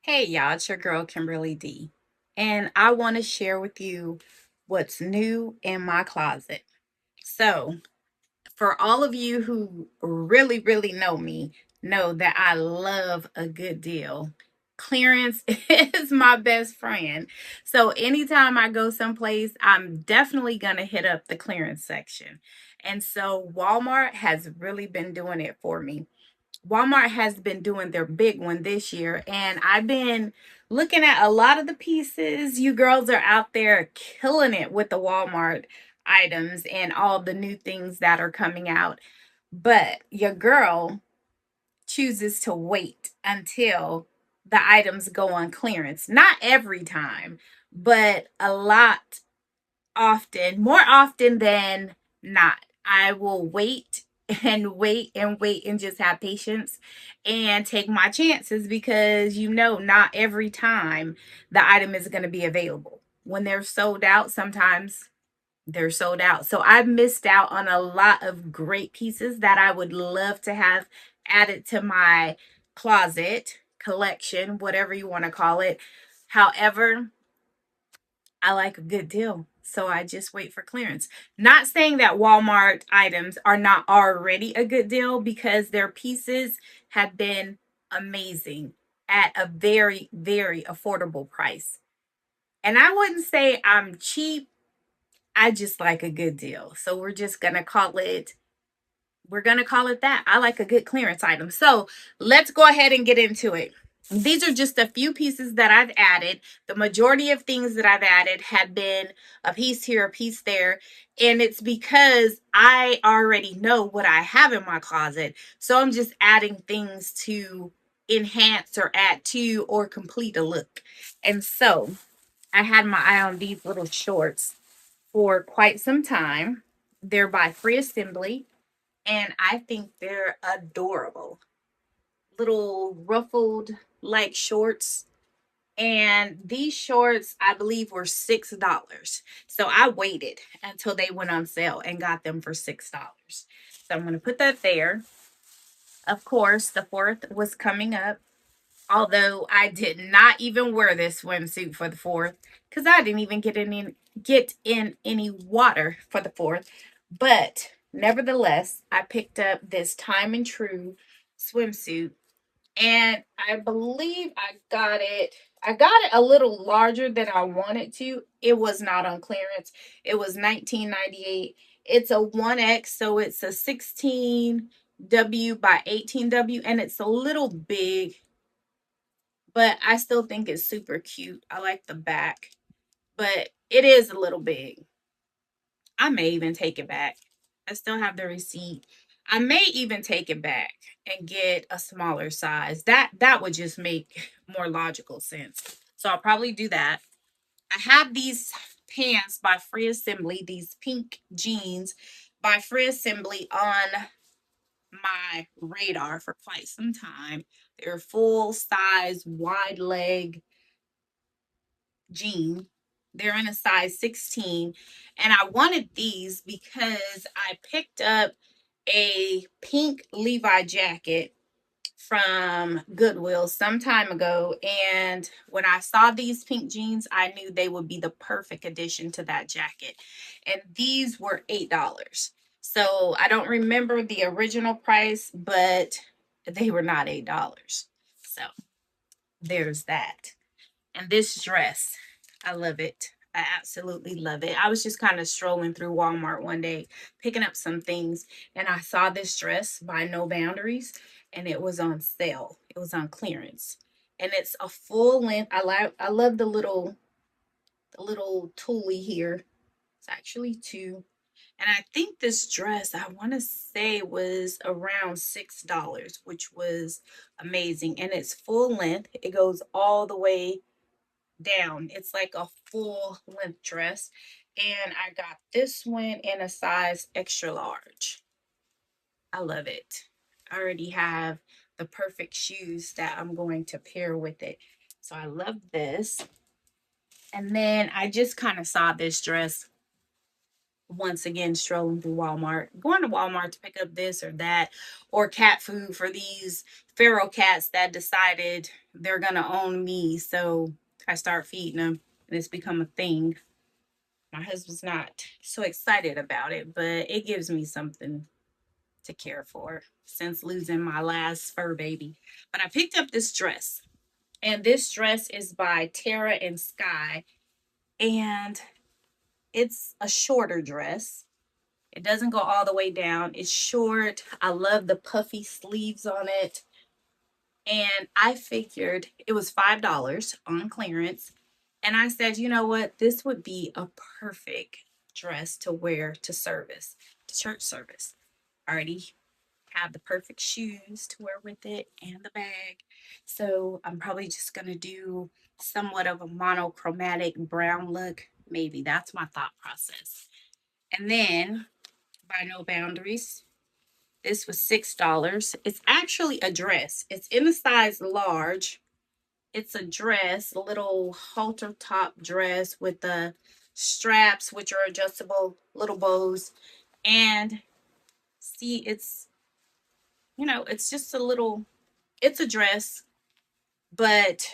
Hey y'all, it's your girl Kimberly D. And I want to share with you what's new in my closet. So, for all of you who really know me, know that I love a good deal. Clearance is my best friend. So, anytime I go someplace, I'm definitely going to hit up the clearance section. And so, Walmart has really been doing it for me. Walmart has been doing their big one this year, and I've been looking at a lot of the pieces. You girls are out there killing it with the Walmart items and all the new things that are coming out. But your girl chooses to wait until the items go on clearance. Not every time, but a lot often, more often than not. I will wait and wait and wait and just have patience and take my chances because not every time the item is going to be available. When they're sold out, sometimes they're sold out. So I've missed out on a lot of great pieces that I would love to have added to my closet collection, whatever you want to call it. However, I like a good deal. So I just wait for clearance. Not saying that Walmart items are not already a good deal because their pieces have been amazing at a very affordable price. And I wouldn't say I'm cheap. I just like a good deal. So we're going to call it that. I like a good clearance item. So let's go ahead and get into it. These are just a few pieces that I've added. The majority of things that I've added have been a piece here, a piece there. And it's because I already know what I have in my closet. So I'm just adding things to enhance or add to or complete a look. And so I had my eye on these little shorts for quite some time. They're by Free Assembly, and I think they're adorable. Little ruffled like shorts. And these shorts, I believe, were $6. So I waited until they went on sale and got them for $6. So I'm going to put that there. Of course, the 4th was coming up. Although I did not even wear this swimsuit for the 4th because I didn't even get in any water for the 4th. But nevertheless, I picked up this Time and True swimsuit, and I believe I got it a little larger than I wanted to. It was not on clearance. It was 19.98. It's a 1X, so it's a 16W by 18W, and it's a little big, but I still think it's super cute. I like the back, but it is a little big. I may even take it back. I still have the receipt. I may even take it back and get a smaller size. That would just make more logical sense. So I'll probably do that. I have these pants by Free Assembly, these pink jeans by Free Assembly on my radar for quite some time. They're full size, wide leg jean. They're in a size 16. And I wanted these because I picked up a pink Levi jacket from Goodwill some time ago. And when I saw these pink jeans, I knew they would be the perfect addition to that jacket. And these were $8. So I don't remember the original price, but they were not $8. So there's that. And this dress, I love it. I absolutely love it. I was just kind of strolling through Walmart one day, picking up some things, and I saw this dress by No Boundaries, and it was on sale. It was on clearance. And it's a full length. I love the little toolie here. It's actually two. And I think this dress, I want to say, was around $6, which was amazing. And it's full length. It goes all the way down. It's like a full length dress. And I got this one in a size extra large. I love it. I already have the perfect shoes that I'm going to pair with it. So I love this. And then I just kind of saw this dress once again strolling through Walmart, going to Walmart to pick up this or that, or cat food for these feral cats that decided they're gonna own me. So I start feeding them, and it's become a thing. My husband's not so excited about it, but it gives me something to care for since losing my last fur baby. But I picked up this dress, and this dress is by Tara and Sky, and it's a shorter dress. It doesn't go all the way down. It's short. I love the puffy sleeves on it. And I figured it was $5 on clearance. And I said, you know what? This would be a perfect dress to wear to service, to church service. I already have the perfect shoes to wear with it and the bag. So I'm probably just going to do somewhat of a monochromatic brown look. Maybe that's my thought process. And then by No Boundaries, this was $6. It's actually a dress. It's in a size large. It's a dress, a little halter top dress with the straps, which are adjustable little bows. And see, it's, it's just a little, it's a dress, but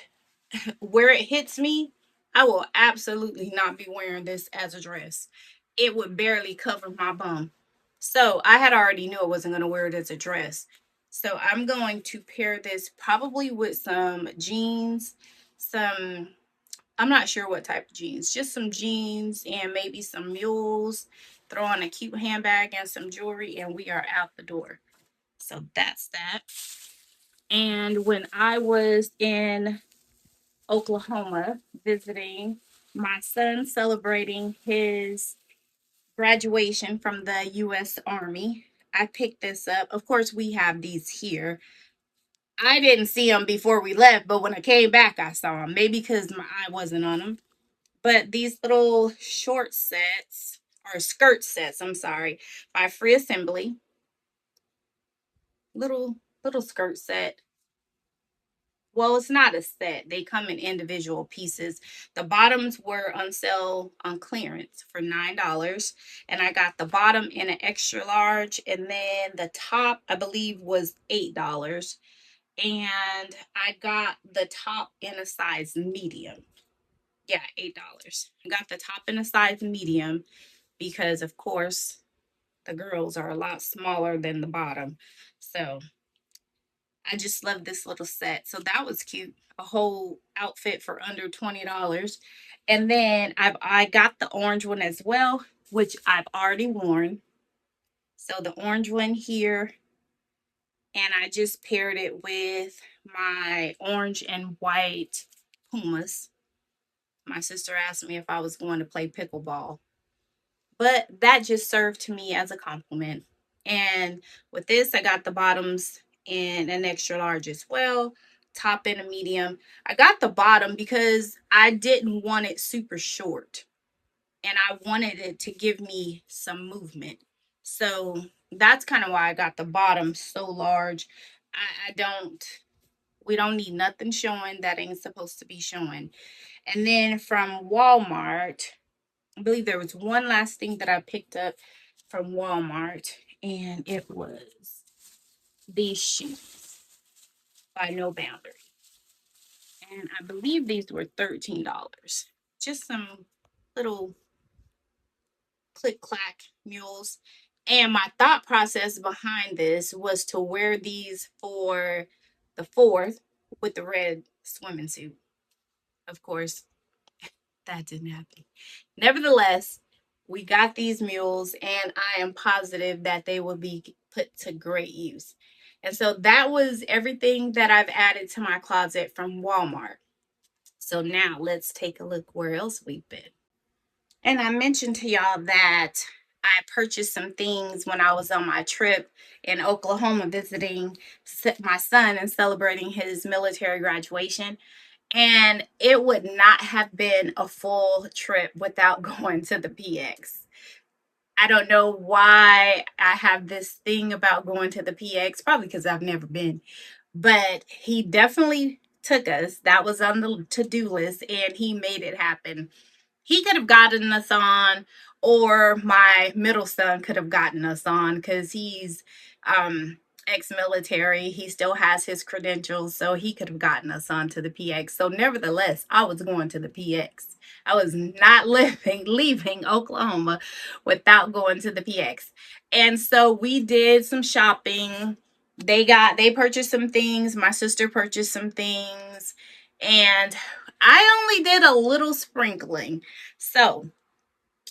where it hits me, I will absolutely not be wearing this as a dress. It would barely cover my bum. So I had already knew I wasn't going to wear it as a dress. So I'm going to pair this probably with some jeans, some, I'm not sure what type of jeans, just some jeans and maybe some mules, throw on a cute handbag and some jewelry, and we are out the door. So that's that. And when I was in Oklahoma visiting my son, celebrating his graduation from the U.S. Army, I picked this up. Of course, we have these here. I didn't see them before we left, but when I came back, I saw them. Maybe because my eye wasn't on them. But these little short sets, or skirt sets, I'm sorry, by Free Assembly. Little skirt set. Well, it's not a set. They come in individual pieces. The bottoms were on sale on clearance for $9. And I got the bottom in an extra large. And then the top, I believe, was $8. And I got the top in a size medium. Yeah, $8. I got the top in a size medium because, of course, the girls are a lot smaller than the bottom. So I just love this little set. So that was cute. A whole outfit for under $20. And then I got the orange one as well, which I've already worn. So the orange one here, and I just paired it with my orange and white Pumas. My sister asked me if I was going to play pickleball, but that just served to me as a compliment. And with this, I got the bottoms in an extra large as well, top in a medium. I got the bottom because I didn't want it super short, and I wanted it to give me some movement. So that's kind of why I got the bottom so large. I don't, we don't need nothing showing that ain't supposed to be showing. And then from Walmart, I believe there was one last thing that I picked up from Walmart, and it was these shoes by No Boundary. And I believe these were $13. Just some little click clack mules. And my thought process behind this was to wear these for the 4th with the red swimming suit. Of course, that didn't happen. Nevertheless, we got these mules, and I am positive that they will be put to great use. And so that was everything that I've added to my closet from Walmart. So now let's take a look where else we've been. And I mentioned to y'all that I purchased some things when I was on my trip in Oklahoma visiting my son and celebrating his military graduation. And it would not have been a full trip without going to the PX. I don't know why I have this thing about going to the PX, probably because I've never been. But he definitely took us. That was on the to do list, and he made it happen. He could have gotten us on or my middle son could have gotten us on because he's ex-military. He still has his credentials, so he could have gotten us on to the PX. So nevertheless, I was going to the PX. I was not leaving Oklahoma without going to the PX. And so we did some shopping. They purchased some things. My sister purchased some things. And I only did a little sprinkling. So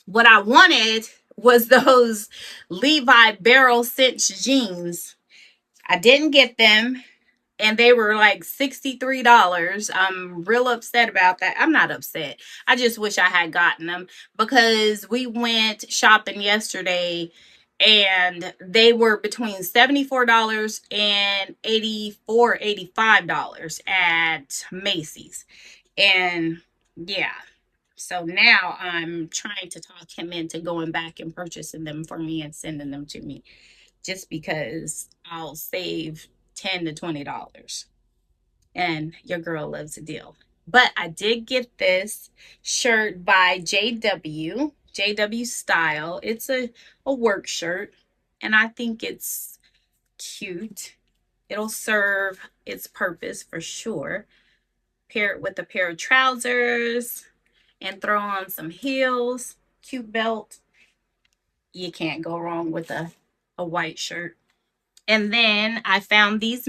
what I wanted was those Levi barrel cinch jeans. I didn't get them, and they were like $63. I'm real upset about that. I'm not upset. I just wish I had gotten them because we went shopping yesterday and they were between $74 and $85 at Macy's. And yeah, so now I'm trying to talk him into going back and purchasing them for me and sending them to me just because I'll save $10 to $20. And your girl loves a deal. But I did get this shirt by JW Style. It's a work shirt, and I think it's cute. It'll serve its purpose for sure. Pair it with a pair of trousers and throw on some heels, cute belt. You can't go wrong with a white shirt. And then I found these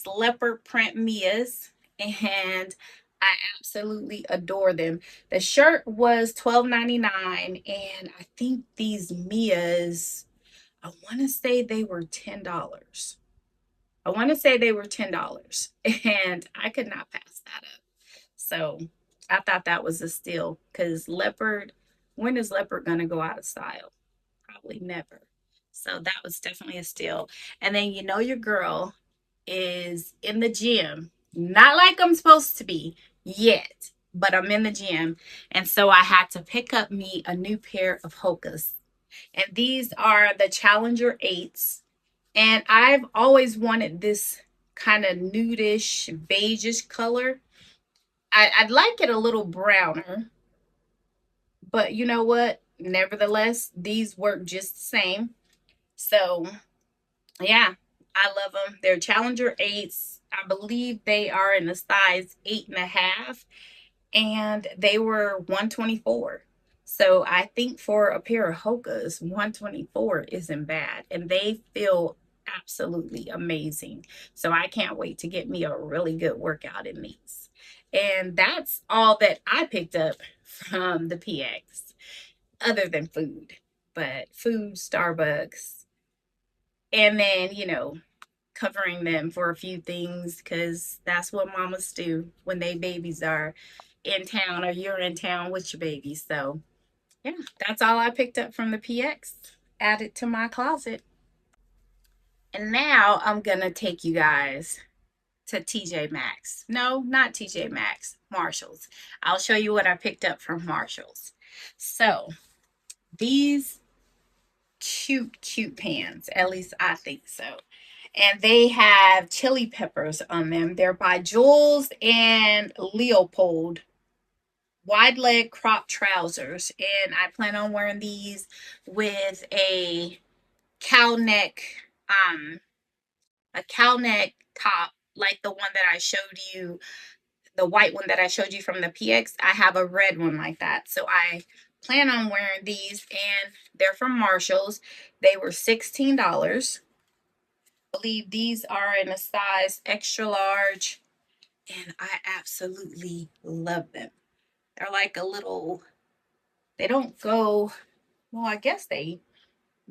leopard print Mias, and I absolutely adore them. The shirt was $12.99, and I think these Mias, I want to say they were $10. I want to say they were $10, and I could not pass that up. So I thought that was a steal because leopard, when is leopard going to go out of style? Probably never. So that was definitely a steal. And then your girl is in the gym, not like I'm supposed to be yet, but I'm in the gym. And so I had to pick up me a new pair of Hokas. And these are the Challenger 8s. And I've always wanted this kind of nudish, beigeish color. I'd like it a little browner, but you know what? Nevertheless, these work just the same. So, yeah, I love them. They're Challenger 8s. I believe they are in the size 8.5, and they were 124. So I think for a pair of Hokas, 124 isn't bad, and they feel absolutely amazing. So I can't wait to get me a really good workout in these. And that's all that I picked up from the PX, other than food. But food, Starbucks, and then, covering them for a few things because that's what mamas do when they babies are in town or you're in town with your babies. So, yeah, that's all I picked up from the PX, added to my closet. And now I'm going to take you guys to TJ Maxx. No, not TJ Maxx, Marshalls. I'll show you what I picked up from Marshalls. So, these cute pants, at least I think so. And they have chili peppers on them. They're by Jules and Leopold. Wide leg crop trousers. And I plan on wearing these with cow neck, um, a cow neck top, like the one that I showed you, the white one that I showed you from the PX. I have a red one like that. So I plan on wearing these, and they're from Marshalls. They were $16. Believe these are in a size extra large, and I absolutely love them. They're like a little, they don't go, well, I guess they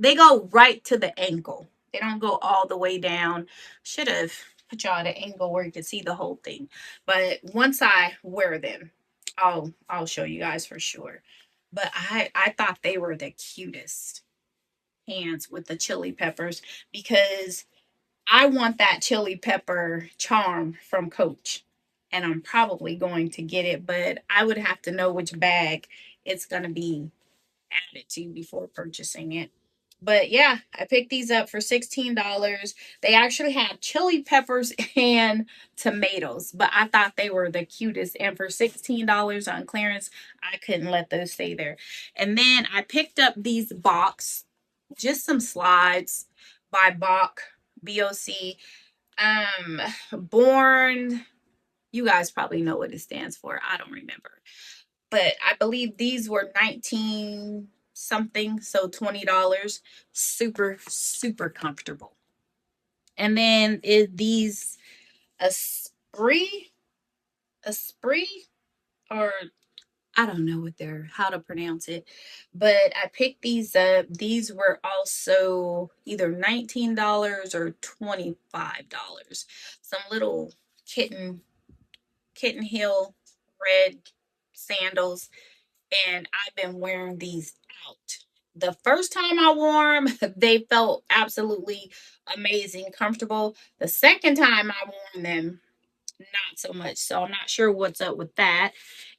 go right to the ankle. They don't go all the way down. Should have put y'all at an angle where you can see the whole thing. But once I wear them, I'll show you guys for sure. But I thought they were the cutest pants with the chili peppers because I want that chili pepper charm from Coach. And I'm probably going to get it, but I would have to know which bag it's going to be added to before purchasing it. But yeah, I picked these up for $16. They actually had chili peppers and tomatoes, but I thought they were the cutest. And for $16 on clearance, I couldn't let those stay there. And then I picked up these box, just some slides by BOC. Born, you guys probably know what it stands for. I don't remember. But I believe these were 19 something, so $20. Super, super comfortable. And then these Esprit, or I don't know how to pronounce it, but I picked these up. These were also either $19 or $25. Some little kitten heel red sandals, and I've been wearing these out. The first time I wore them, they felt absolutely amazing, comfortable. The second time I wore them, not so much. So I'm not sure what's up with that.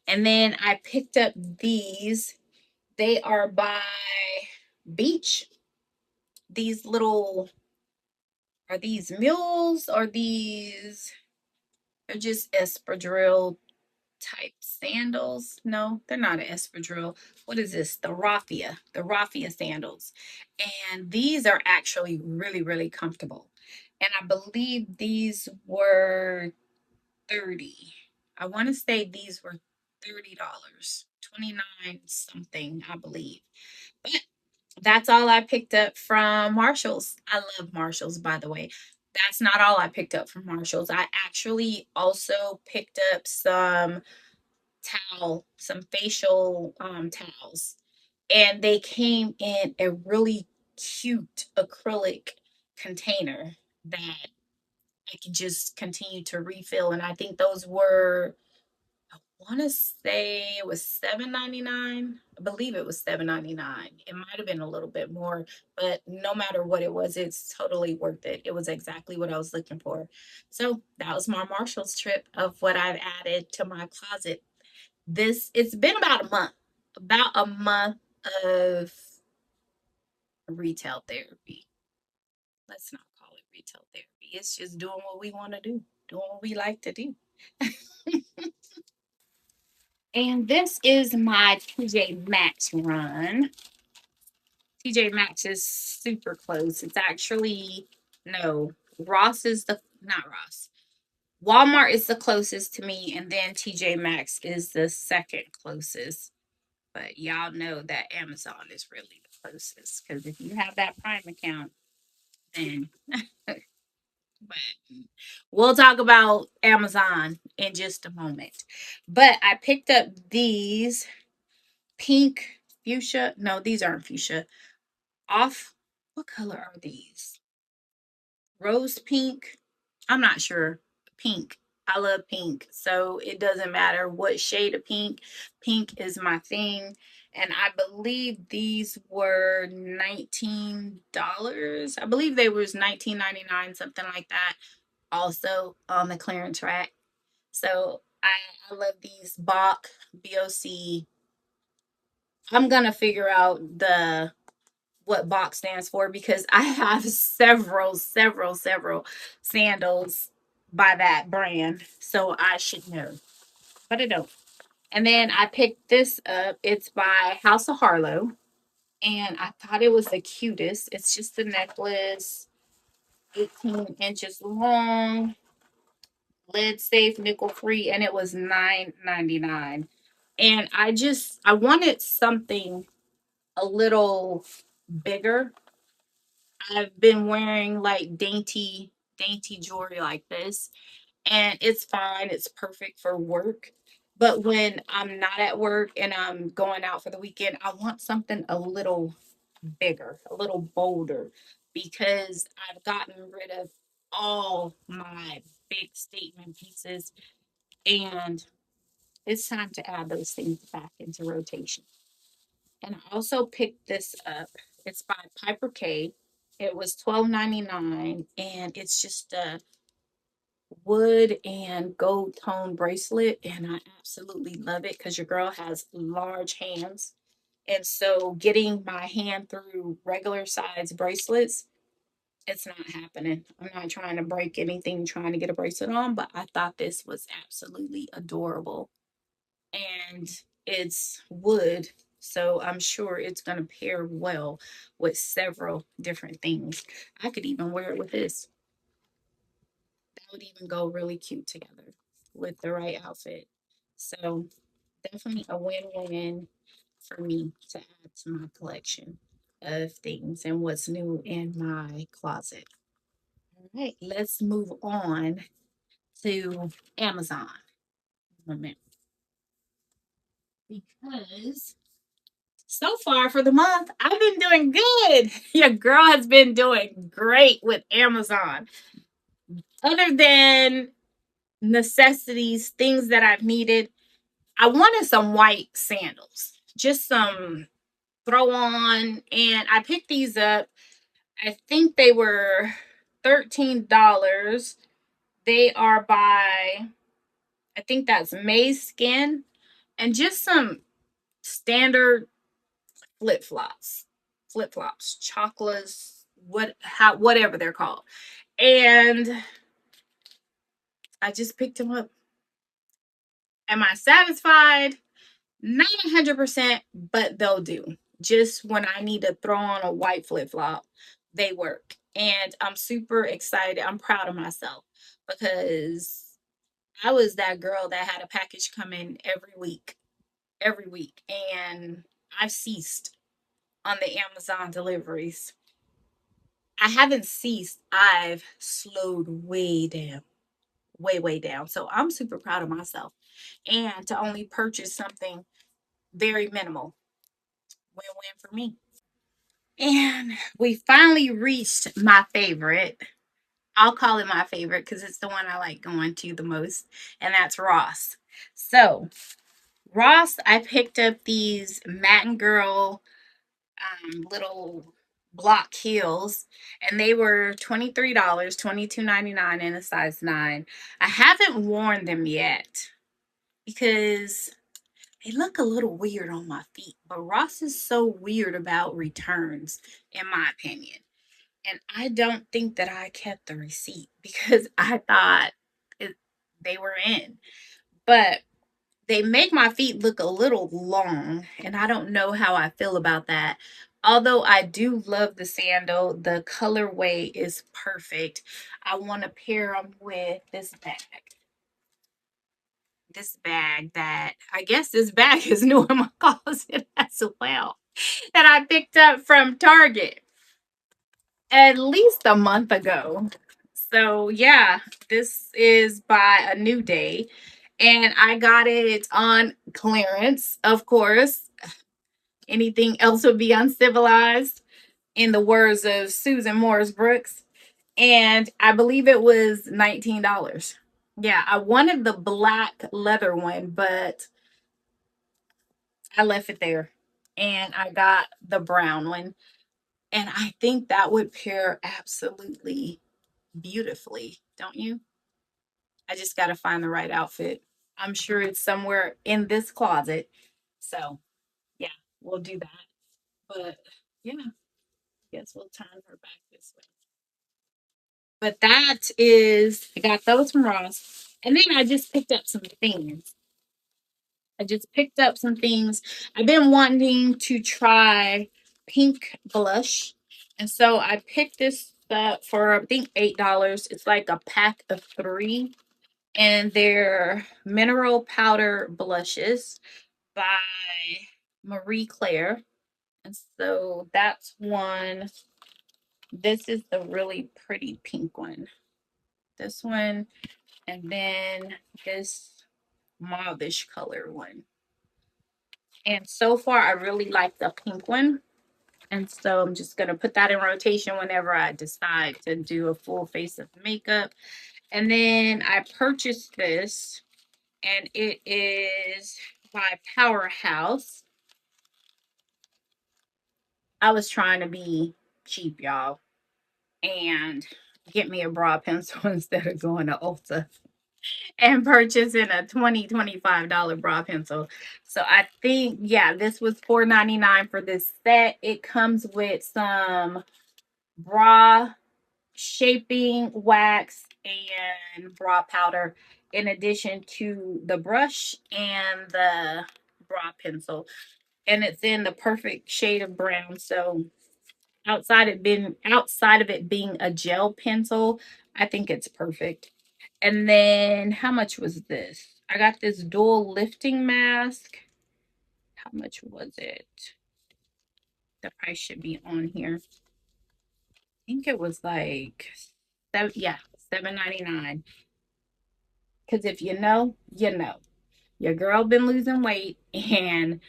And then I picked up these. They are by Beach. These little, are these mules? Or these are just espadrille type sandals. No, they're not an espadrille. What is this? The raffia sandals. And these are actually really, really comfortable. And I believe these were 30. I want to say these were $30. 29 something, I believe. But that's all I picked up from Marshalls. I love Marshalls, by the way. That's not all I picked up from Marshalls. I actually also picked up some facial towels, and they came in a really cute acrylic container that I could just continue to refill. And I think those were, I want to say it was $7.99. I believe it was $7.99. It might have been a little bit more, but no matter what it was, it's totally worth it. It was exactly what I was looking for. So that was my Marshalls trip of what I've added to my closet. It's been about a month of retail therapy. Let's not call it retail therapy. It's just doing what we want to do, doing what we like to do. And this is my TJ Maxx run. TJ Maxx is super close. It's actually, no, Ross is the, not Ross. Walmart is the closest to me, and then TJ Maxx is the second closest. But y'all know that Amazon is really the closest, because if you have that Prime account, then but we'll talk about Amazon in just a moment. But I picked up these pink fuchsia. No, these aren't fuchsia. Off. What color are these? Rose pink. I'm not sure. Pink. I love pink. So it doesn't matter what shade of pink. Pink is my thing. And I believe these were $19. I believe they was $19.99, something like that. Also on the clearance rack. So I love these BOC. I'm gonna figure out the what box stands for, because I have several sandals by that brand. So I should know, but I don't. And then I picked this up. It's by House of Harlow. And I thought it was the cutest. It's just a necklace, 18 inches long, lid safe, nickel free, and it was $9.99. And I wanted something a little bigger. I've been wearing like dainty jewelry like this, and it's fine. It's perfect for work. But when I'm not at work and I'm going out for the weekend, I want something a little bigger, a little bolder, because I've gotten rid of all my big statement pieces, and it's time to add those things back into rotation. And I also picked this up. It's by Piper K. It was $12.99, and it's just a wood and gold tone bracelet, and I absolutely love it because your girl has large hands. And so getting my hand through regular size bracelets, it's not happening. I'm not trying to break anything trying to get a bracelet on, but I thought this was absolutely adorable. And it's wood, so I'm sure it's going to pair well with several different things. I could even wear it with this. That would even go really cute together with the right outfit. So definitely a win-win for me to add to my collection of things and what's new in my closet. All right, let's move on to Amazon. Moment. Because so far for the month, I've been doing good. Your girl has been doing great with Amazon. Other than necessities, things that I've needed, I wanted some white sandals, just some throw on, and I picked these up. I think they were $13. They are by, I think that's May Skin, and just some standard flip flops, chocolates, whatever they're called. And I just picked them up. Am I satisfied? Not 100%, but they'll do. Just when I need to throw on a white flip flop, they work. And I'm super excited. I'm proud of myself because I was that girl that had a package come in every week. And I've ceased on the Amazon deliveries. I haven't ceased. I've slowed way down, way down. So I'm super proud of myself. And to only purchase something very minimal, win-win for me. And we finally reached my favorite. I'll call it my favorite because it's the one I like going to the most, and that's Ross. So, Ross, I picked up these Matin Girl little block heels, and they were $23, $22.99 in a size 9. I haven't worn them yet because they look a little weird on my feet, but Ross is so weird about returns, in my opinion. And I don't think that I kept the receipt because I thought it, they were in. But they make my feet look a little long, and I don't know how I feel about that. Although I do love the sandal, the colorway is perfect. I want to pair them with this bag. This bag that I guess this bag is new in my closet as well, that I picked up from Target at least a month ago. So yeah, this is by A New Day, and I got it on clearance, of course. Anything else would be uncivilized, in the words of Susan Morris Brooks. And I believe it was $19. Yeah, I wanted the black leather one, but I left it there. And I got the brown one. And I think that would pair absolutely beautifully, don't you? I just got to find the right outfit. I'm sure it's somewhere in this closet. So, yeah, we'll do that. But yeah, I guess we'll turn her back this way. But that is, I got those from Ross. And then I just picked up some things. I just picked up some things. I've been wanting to try pink blush. And so I picked this up for, I think, $8. It's like a pack of 3. And they're mineral powder blushes by Marie Claire. And so that's one. This is the really pretty pink one. This one, and then this mauvish color one. And so far, I really like the pink one. And so I'm just going to put that in rotation whenever I decide to do a full face of makeup. And then I purchased this, and it is by Powerhouse. I was trying to be cheap, y'all, and get me a brow pencil instead of going to Ulta. and purchasing a $25 bra pencil. So I think, yeah, this was $4.99 for this set. It comes with some bra shaping wax and bra powder in addition to the brush and the bra pencil. And it's in the perfect shade of brown. So outside of it being a gel pencil, I think it's perfect. And then how much was this? I got this dual lifting mask. How much was it? The price should be on here. I think it was like yeah, $7.99. Because if you know, you know. Your girl been losing weight, and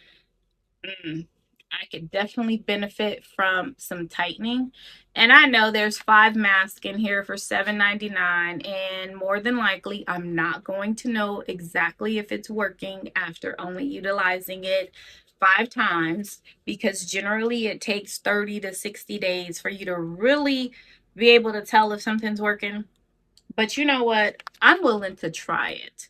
I could definitely benefit from some tightening. And I know there's 5 masks in here for $7.99, and more than likely I'm not going to know exactly if it's working after only utilizing it 5 times, because generally it takes 30 to 60 days for you to really be able to tell if something's working. But you know what? I'm willing to try it.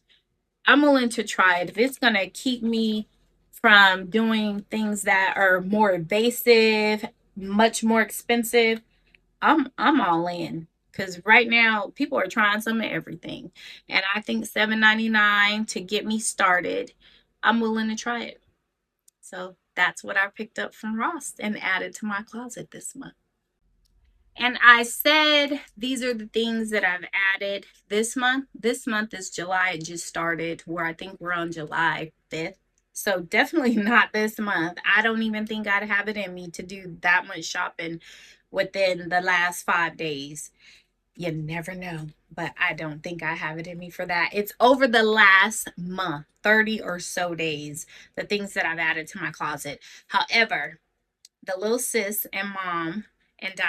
I'm willing to try it. If it's going to keep me from doing things that are more invasive, much more expensive, I'm all in. Cuz right now people are trying some of everything. And I think $7.99 to get me started, I'm willing to try it. So that's what I picked up from Ross and added to my closet this month. And I said these are the things that I've added this month. This month is July. It just started, where I think we're on July 5th. So definitely not this month. I don't even think I'd have it in me to do that much shopping within the last 5 days. You never know, but I don't think I have it in me for that. It's over the last month, 30 or so days, the things that I've added to my closet. However, the little sis and mom and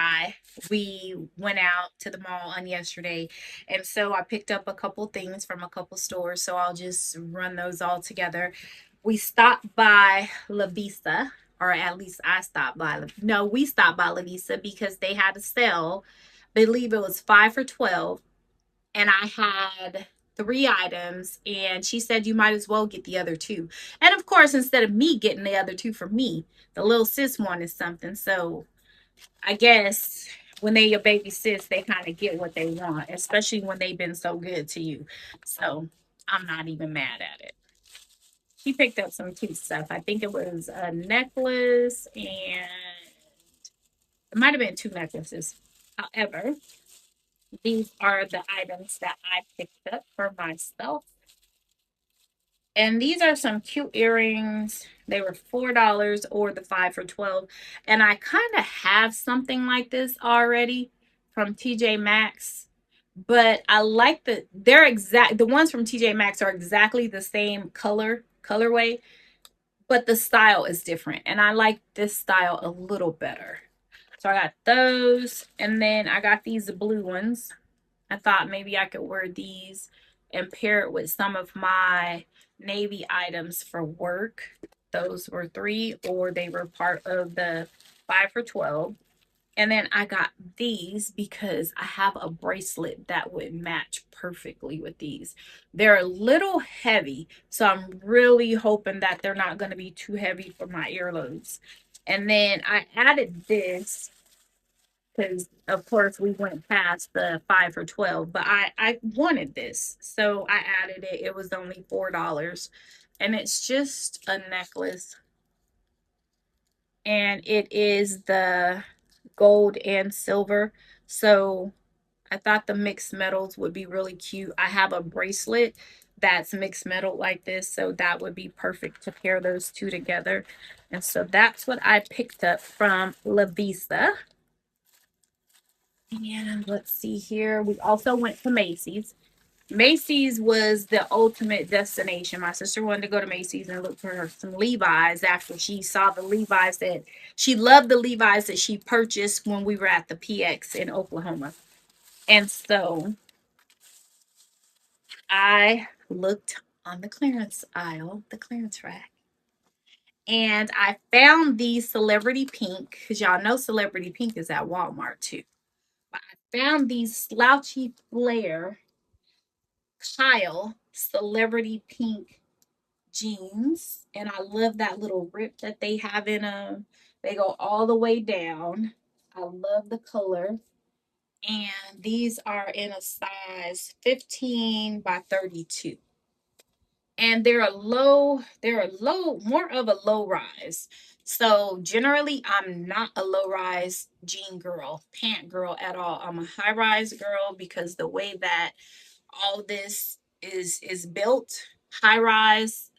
we went out to the mall on yesterday. And so I picked up a couple things from a couple stores. So I'll just run those all together. We stopped by La Vista, or at least I stopped by. No, we stopped by La Vista because they had a sale. I believe it was 5 for 12. And I had 3 items, and she said you might as well get the other 2. And of course, instead of me getting the other 2 for me, the little sis wanted something. So I guess when they your baby sis, they kind of get what they want, especially when they've been so good to you. So I'm not even mad at it. She picked up some cute stuff. I think it was a necklace, and it might have been 2 necklaces. However, these are the items that I picked up for myself. And these are some cute earrings. They were $4 or the 5 for 12. And I kind of have something like this already from TJ Maxx. But I like the ones from TJ Maxx are exactly the same colorway, but the style is different. And I like this style a little better. So I got those, and then I got these blue ones. I thought maybe I could wear these and pair it with some of my navy items for work. Those were 3, or they were part of the 5 for 12. And then I got these because I have a bracelet that would match perfectly with these. They're a little heavy, so I'm really hoping that they're not going to be too heavy for my earlobes. And then I added this because of course we went past the 5 for 12, but I wanted this, so I added it. It was only $4, and it's just a necklace, and it is the gold and silver. So I thought the mixed metals would be really cute. I have a bracelet that's mixed metal like this, so that would be perfect to pair those 2 together. And so that's what I picked up from La Vista. And let's see here. We also went to Macy's. Macy's was the ultimate destination. My sister wanted to go to Macy's and look for some Levi's after she saw the Levi's that she loved, the Levi's that she purchased when we were at the PX in Oklahoma. And so I looked on the clearance aisle, the clearance rack, and I found these Celebrity Pink, because y'all know Celebrity Pink is at Walmart too. But I found these slouchy flare Kyle Celebrity Pink jeans, and I love that little rip that they have in them. They go all the way down. I love the color. And these are in a size 15 by 32. And they're a low, more of a low rise. So generally I'm not a low rise jean girl, pant girl at all. I'm a high rise girl because the way that all this is built, high rise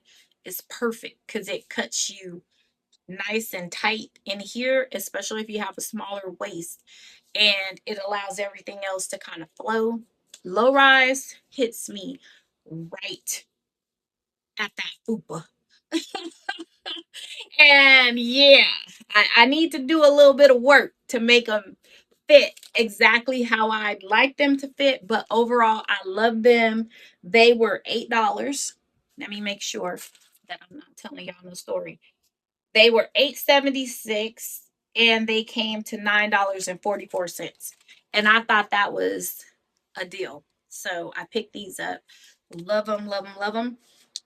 is perfect because it cuts you nice and tight in here, especially if you have a smaller waist, and it allows everything else to kind of flow. Low rise hits me right at that fupa. And yeah, I need to do a little bit of work to make them fit exactly how I'd like them to fit. But overall, I love them. They were $8. Let me make sure that I'm not telling y'all no story. They were $8.76 and they came to $9.44. And I thought that was a deal. So I picked these up. Love them, love them, love them.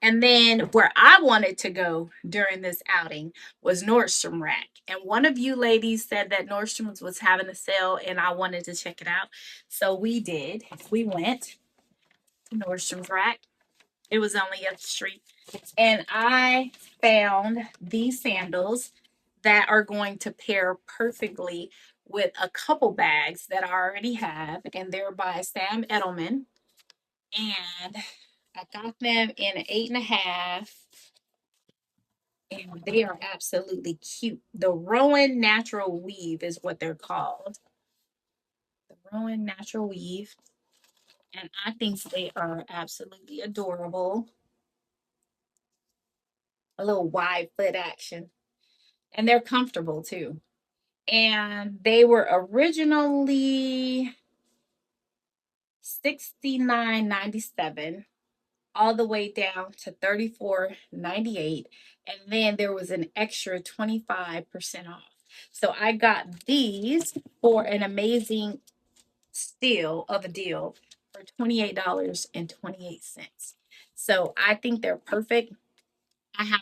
And then where I wanted to go during this outing was Nordstrom Rack. And one of you ladies said that Nordstrom's was having a sale and I wanted to check it out. So we did. We went to Nordstrom's Rack. It was only up the street. And I found these sandals that are going to pair perfectly with a couple bags that I already have. And they're by Sam Edelman. And I got them in an 8.5. And they are absolutely cute. The Rowan Natural Weave is what they're called. The Rowan Natural Weave. And I think they are absolutely adorable. A little wide foot action. And they're comfortable too. And they were originally $69.97 all the way down to $34.98, and then there was an extra 25% off. So I got these for an amazing steal of a deal for $28.28. So I think they're perfect. I have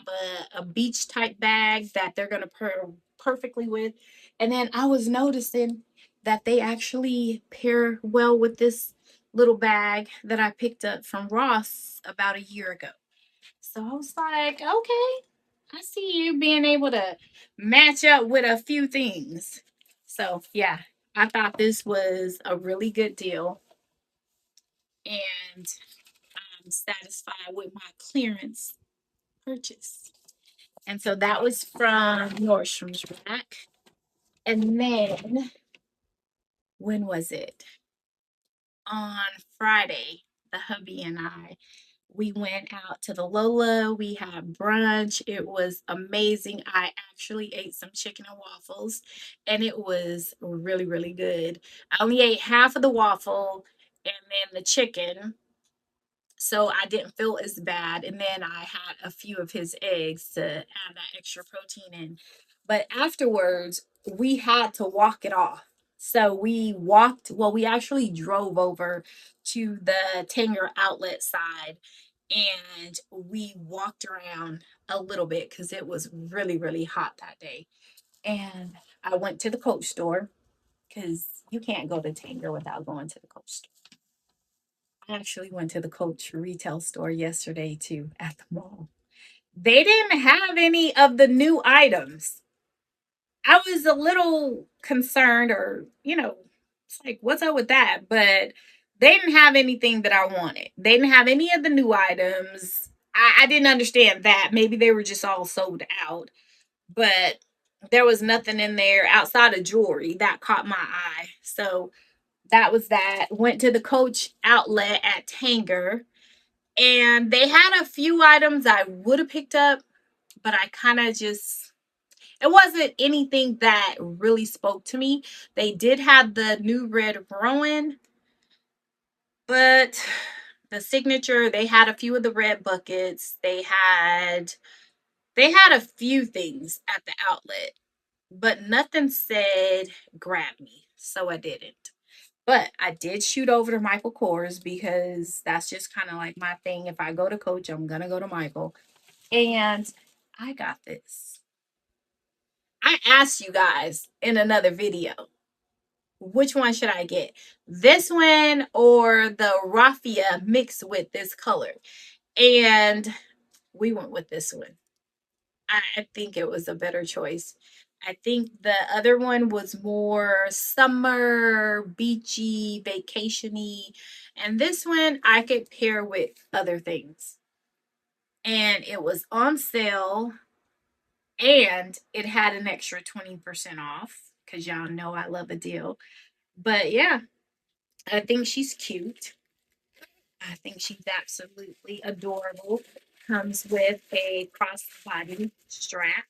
a beach type bag that they're going to pair perfectly with. And then I was noticing that they actually pair well with this little bag that I picked up from Ross about a year ago. So I was like, okay, I see you being able to match up with a few things. So yeah, I thought this was a really good deal. And I'm satisfied with my clearance purchase. And so that was from Nordstrom's Rack. And then, when was it? On Friday, the hubby and I, we went out to the Lola. We had brunch. It was amazing. I actually ate some chicken and waffles, and it was really, really good. I only ate half of the waffle and then the chicken, so I didn't feel as bad. And then I had a few of his eggs to add that extra protein in. But afterwards, we had to walk it off. So we walked, well, we actually drove over to the Tanger outlet side and we walked around a little bit because it was really, really hot that day. And I went to the Coach store because you can't go to Tanger without going to the Coach store. I actually went to the Coach retail store yesterday too at the mall. They didn't have any of the new items. I was a little concerned, or, it's like, what's up with that? But they didn't have anything that I wanted. They didn't have any of the new items. I didn't understand that. Maybe they were just all sold out, but there was nothing in there outside of jewelry that caught my eye. So that was that. Went to the Coach outlet at Tanger, and they had a few items I would have picked up, but I kind of just, it wasn't anything that really spoke to me. They did have the new red Rowan, but the signature, they had a few of the red buckets. They had a few things at the outlet, but nothing said grab me, so I didn't. But I did shoot over to Michael Kors because that's just kind of like my thing. If I go to Coach, I'm going to go to Michael. And I got this. I asked you guys in another video, which one should I get? This one or the raffia mixed with this color? And we went with this one. I think it was a better choice. I think the other one was more summer, beachy, vacationy. And this one I could pair with other things. And it was on sale and it had an extra 20% off because y'all know I love a deal. But yeah, I think she's cute. I think she's absolutely adorable. Comes with a crossbody strap.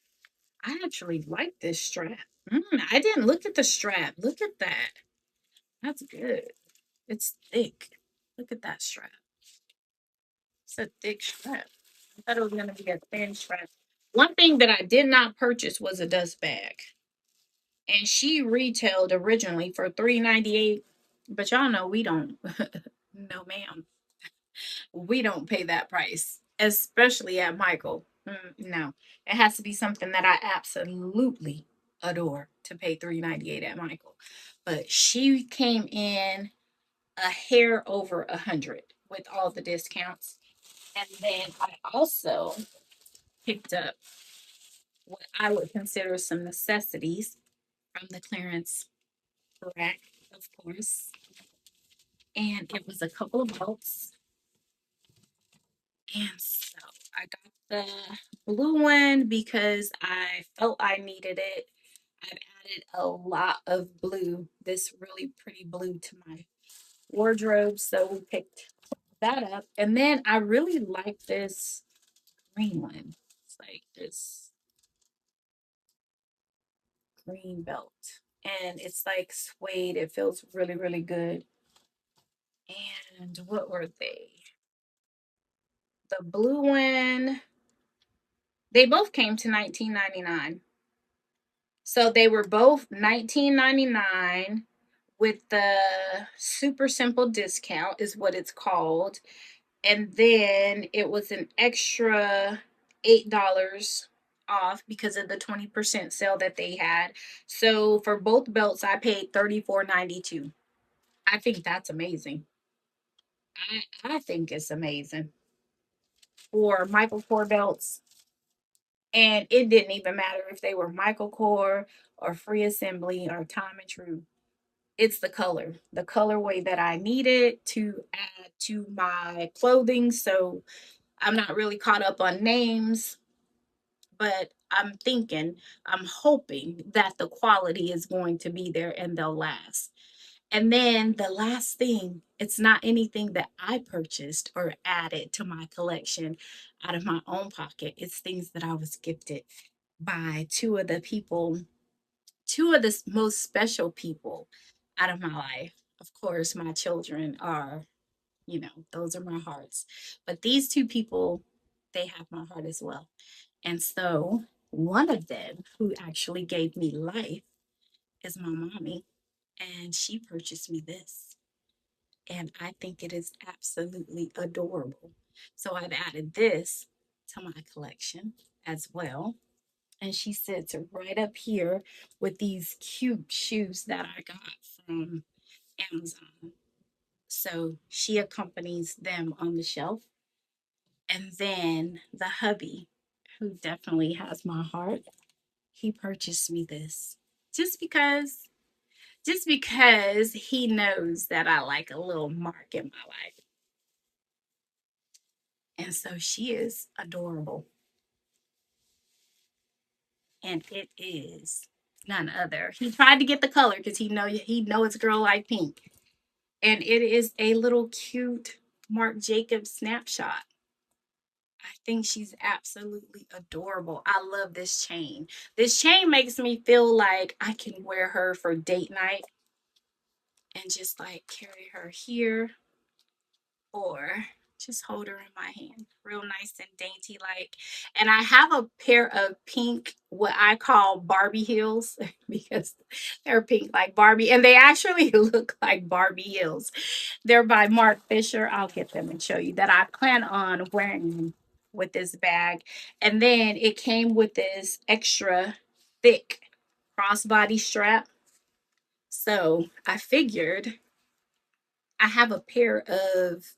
I actually like this strap. I didn't look at the strap. Look at that. That's good. It's thick. Look at that strap. It's a thick strap. I thought it was going to be a thin strap. One thing that I did not purchase was a dust bag. And she retailed originally for $3.98. But y'all know we don't. No, ma'am. We don't pay that price, especially at Michael. No, it has to be something that I absolutely adore to pay $3.98 at Michael. But she came in a hair over 100 with all the discounts, and then I also picked up what I would consider some necessities from the clearance rack, of course, and it was a couple of belts. And so I got the blue one because I felt I needed it. I've added a lot of blue, this really pretty blue, to my wardrobe. So we picked that up. And then I really like this green one. It's like this green belt. And it's like suede. It feels really, really good. And what were they? The blue one, they both came to $19.99. So they were both $19.99 with the super simple discount is what it's called. And then it was an extra $8 off because of the 20% sale that they had. So for both belts I paid $34.92. I think that's amazing. I think it's amazing. For Michael Kors belts, and it didn't even matter if they were Michael Kors or Free Assembly or Time and True. It's the colorway that I needed to add to my clothing. So I'm not really caught up on names, but I'm hoping that the quality is going to be there and they'll last. And then the last thing, it's not anything that I purchased or added to my collection out of my own pocket. It's things that I was gifted by two of the most special people out of my life. Of course, my children are, those are my hearts. But these two people, they have my heart as well. And so one of them who actually gave me life is my mommy. And she purchased me this. And I think it is absolutely adorable. So I've added this to my collection as well. And she sits right up here with these cute shoes that I got from Amazon. So she accompanies them on the shelf. And then the hubby, who definitely has my heart, he purchased me this just because he knows that I like a little mark in my life. And so she is adorable. And it is none other. He tried to get the color because he know it's girl like pink. And it is a little cute Marc Jacobs snapshot. I think she's absolutely adorable. I love this chain. This chain makes me feel like I can wear her for date night and just like carry her here, or Just hold her in my hand, real nice and dainty like. And I have a pair of pink, what I call Barbie heels, because they're pink like Barbie, and they actually look like Barbie heels. They're by Mark Fisher. I'll get them and show you that I plan on wearing them with this bag. And then it came with this extra thick crossbody strap. So I figured I have a pair of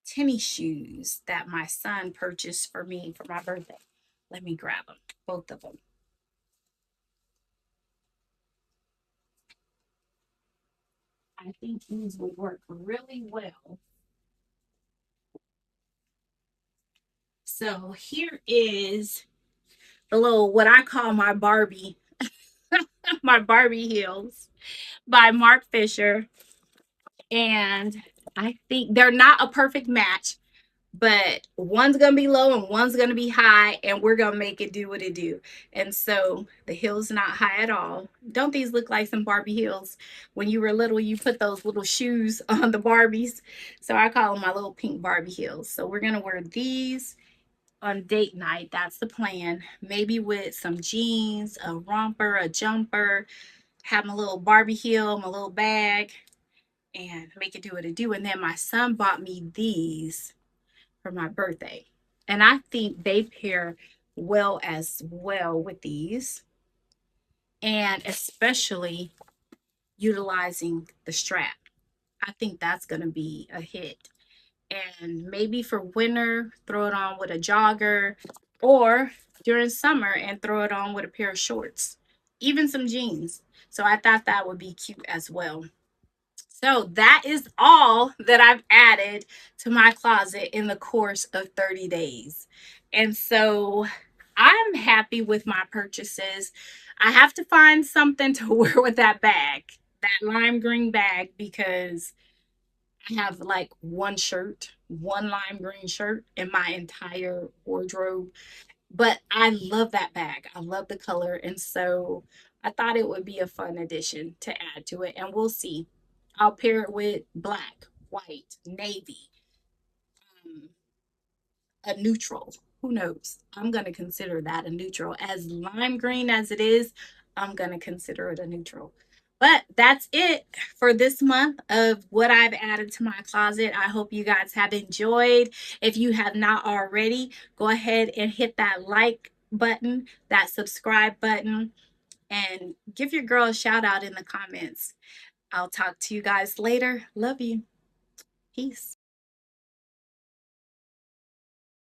tennis shoes that my son purchased for me for my birthday. Let me grab them, both of them. I think these would work really well. So here is the little, what I call my Barbie, my Barbie heels by Mark Fisher. And I think they're not a perfect match, but one's gonna be low and one's gonna be high, and we're gonna make it do what it do. And so the heel's not high at all. Don't these look like some Barbie heels? When you were little, you put those little shoes on the Barbies. So I call them my little pink Barbie heels. So we're gonna wear these on date night. That's the plan. Maybe with some jeans, a romper, a jumper, have my little Barbie heel, my little bag, and make it do what it do. And then my son bought me these for my birthday. And I think they pair well as well with these. And especially utilizing the strap. I think that's going to be a hit. And maybe for winter, throw it on with a jogger, or during summer and throw it on with a pair of shorts, even some jeans. So I thought that would be cute as well. So that is all that I've added to my closet in the course of 30 days. And so I'm happy with my purchases. I have to find something to wear with that bag, that lime green bag, because I have like one shirt, one lime green shirt in my entire wardrobe. But I love that bag. I love the color. And so I thought it would be a fun addition to add to it. And we'll see. I'll pair it with black, white, navy, um, a neutral. Who knows? I'm going to consider that a neutral. As lime green as it is, I'm going to consider it a neutral. But that's it for this month of what I've added to my closet. I hope you guys have enjoyed. If you have not already, go ahead and hit that like button, that subscribe button, and give your girl a shout out in the comments. I'll talk to you guys later. Love you. Peace.